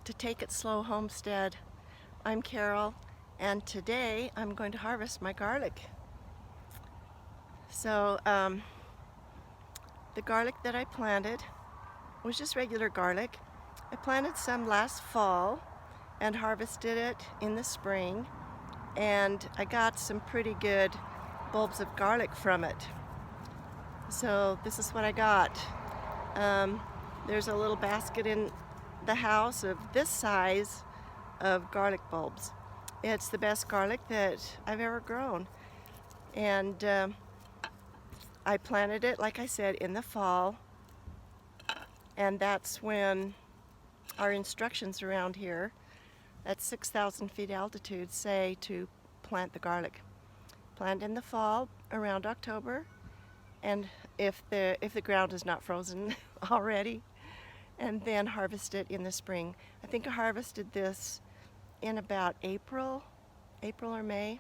to Take It Slow Homestead. I'm Carol, and today I'm going to harvest my garlic. So the garlic that I planted was just regular garlic. I planted some last fall and harvested it in the spring, and I got some pretty good bulbs of garlic from it. So this is what I got. There's a little basket in the house of this size of garlic bulbs. It's the best garlic that I've ever grown, and I planted it, like I said, in the fall, and that's when our instructions around here at 6,000 feet altitude say to plant the garlic. Plant in the fall around October, and if the ground is not frozen already, and then harvest it in the spring. I think I harvested this in about April or May.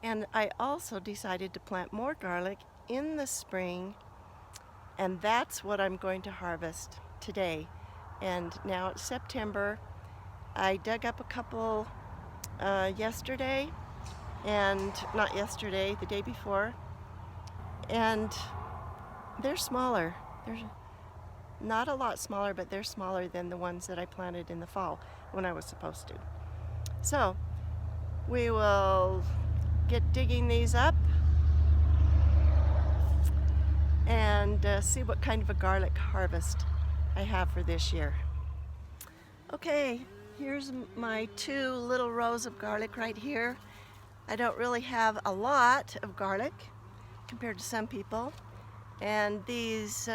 And I also decided to plant more garlic in the spring, and that's what I'm going to harvest today. And now it's September. I dug up a couple yesterday, and not yesterday, the day before, and they're smaller. They're not a lot smaller, but they're smaller than the ones that I planted in the fall when I was supposed to. So we will get digging these up and see what kind of a garlic harvest I have for this year. Okay, here's my two little rows of garlic right here. I don't really have a lot of garlic compared to some people, and these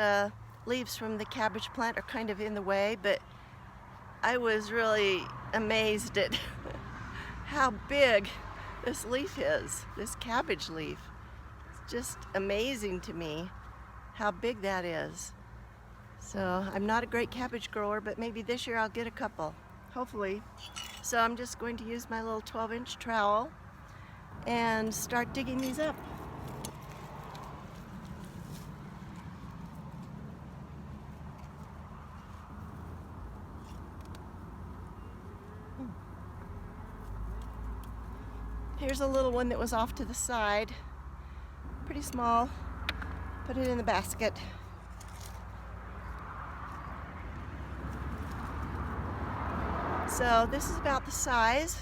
leaves from the cabbage plant are kind of in the way, but I was really amazed at how big this leaf is, this cabbage leaf. It's just amazing to me how big that is. So I'm not a great cabbage grower, but maybe this year I'll get a couple, hopefully. So I'm just going to use my little 12-inch trowel and start digging these up. Here's a little one that was off to the side, pretty small. Put it in the basket. So this is about the size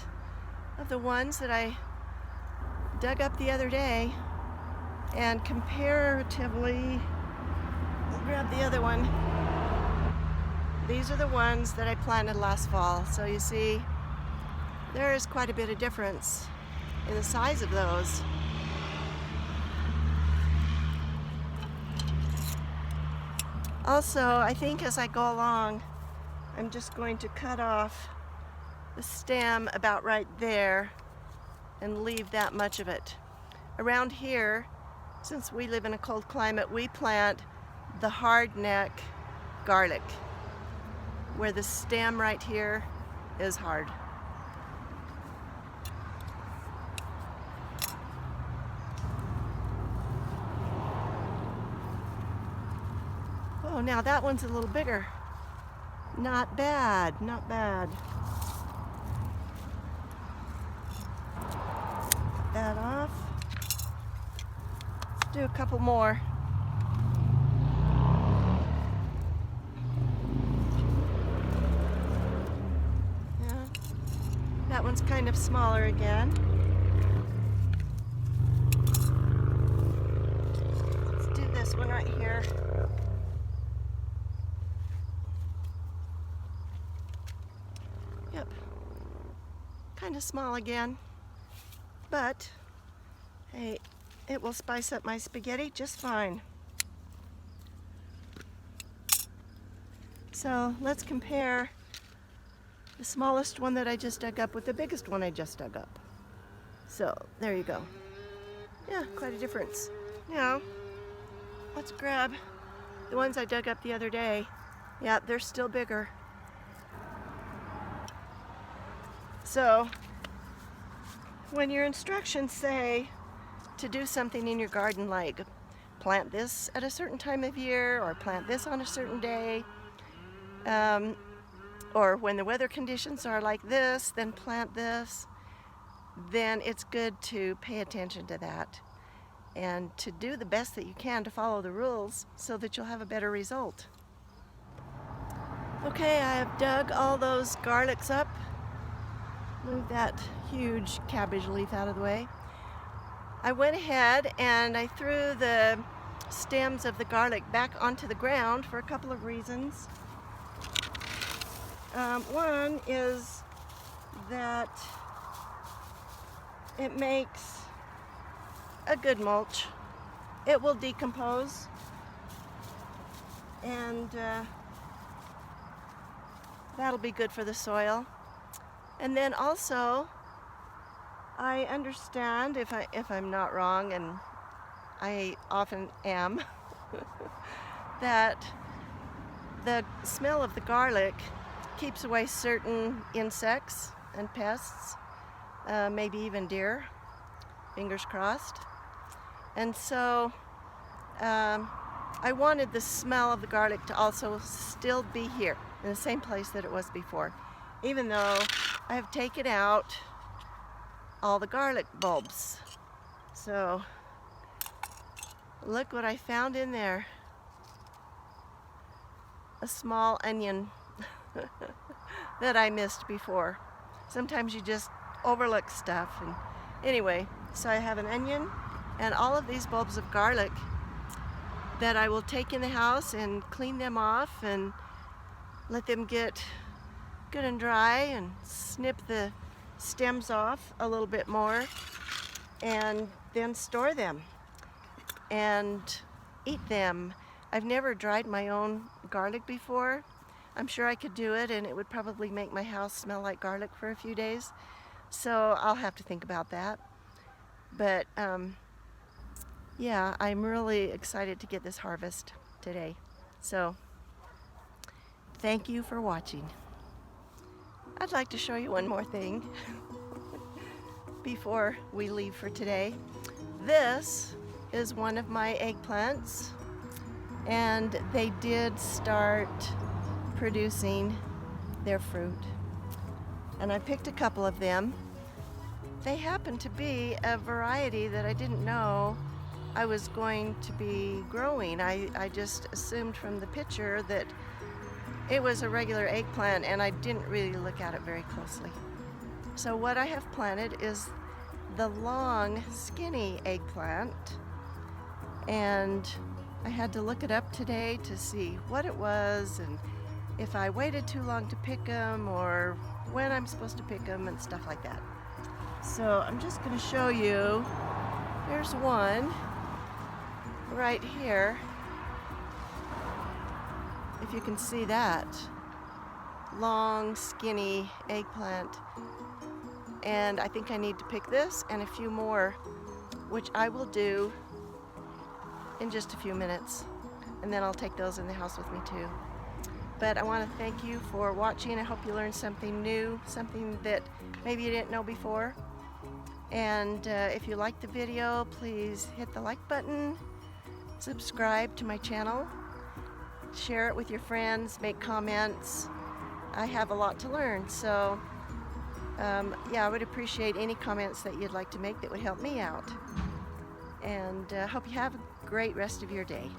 of the ones that I dug up the other day, and comparatively, I'll grab the other one. These are the ones that I planted last fall. So you see, there is quite a bit of difference in the size of those. Also, I think as I go along, I'm just going to cut off the stem about right there and leave that much of it. Around here, since we live in a cold climate, we plant the hardneck garlic, where the stem right here is hard. Oh, now that one's a little bigger. Not bad, not bad. Cut that off. Let's do a couple more. Yeah, that one's kind of smaller again. Let's do this one right here. Yep, kind of small again, but hey, it will spice up my spaghetti just fine. So let's compare the smallest one that I just dug up with the biggest one I just dug up. So there you go. Yeah, quite a difference. Now, let's grab the ones I dug up the other day. Yeah, they're still bigger. So when your instructions say to do something in your garden, like plant this at a certain time of year or plant this on a certain day, or when the weather conditions are like this, then plant this, then it's good to pay attention to that and to do the best that you can to follow the rules so that you'll have a better result. Okay, I have dug all those garlics up. Move that huge cabbage leaf out of the way. I went ahead and I threw the stems of the garlic back onto the ground for a couple of reasons. One is that it makes a good mulch. It will decompose, and that'll be good for the soil. And then also, I understand, if I'm not wrong, and I often am, that the smell of the garlic keeps away certain insects and pests, maybe even deer, fingers crossed. And so I wanted the smell of the garlic to also still be here in the same place that it was before, even though I have taken out all the garlic bulbs. So look what I found in there. A small onion that I missed before. Sometimes you just overlook stuff. And anyway, so I have an onion and all of these bulbs of garlic that I will take in the house and clean them off and let them get good and dry and snip the stems off a little bit more and then store them and eat them. I've never dried my own garlic before. I'm sure I could do it, and it would probably make my house smell like garlic for a few days. So I'll have to think about that. But yeah, I'm really excited to get this harvest today. So thank you for watching. I'd like to show you one more thing before we leave for today. This is one of my eggplants, and they did start producing their fruit. And I picked a couple of them. They happen to be a variety that I didn't know I was going to be growing. I just assumed from the picture that it was a regular eggplant, and I didn't really look at it very closely. So what I have planted is the long, skinny eggplant, and I had to look it up today to see what it was and if I waited too long to pick them or when I'm supposed to pick them and stuff like that. So I'm just going to show you. Here's one right here. If you can see that. Long, skinny eggplant. And I think I need to pick this and a few more, which I will do in just a few minutes. And then I'll take those in the house with me too. But I want to thank you for watching. I hope you learned something new, something that maybe you didn't know before. And if you liked the video, please hit the like button, subscribe to my channel, share it with your friends, make comments. I have a lot to learn, so yeah, I would appreciate any comments that you'd like to make that would help me out. And hope you have a great rest of your day.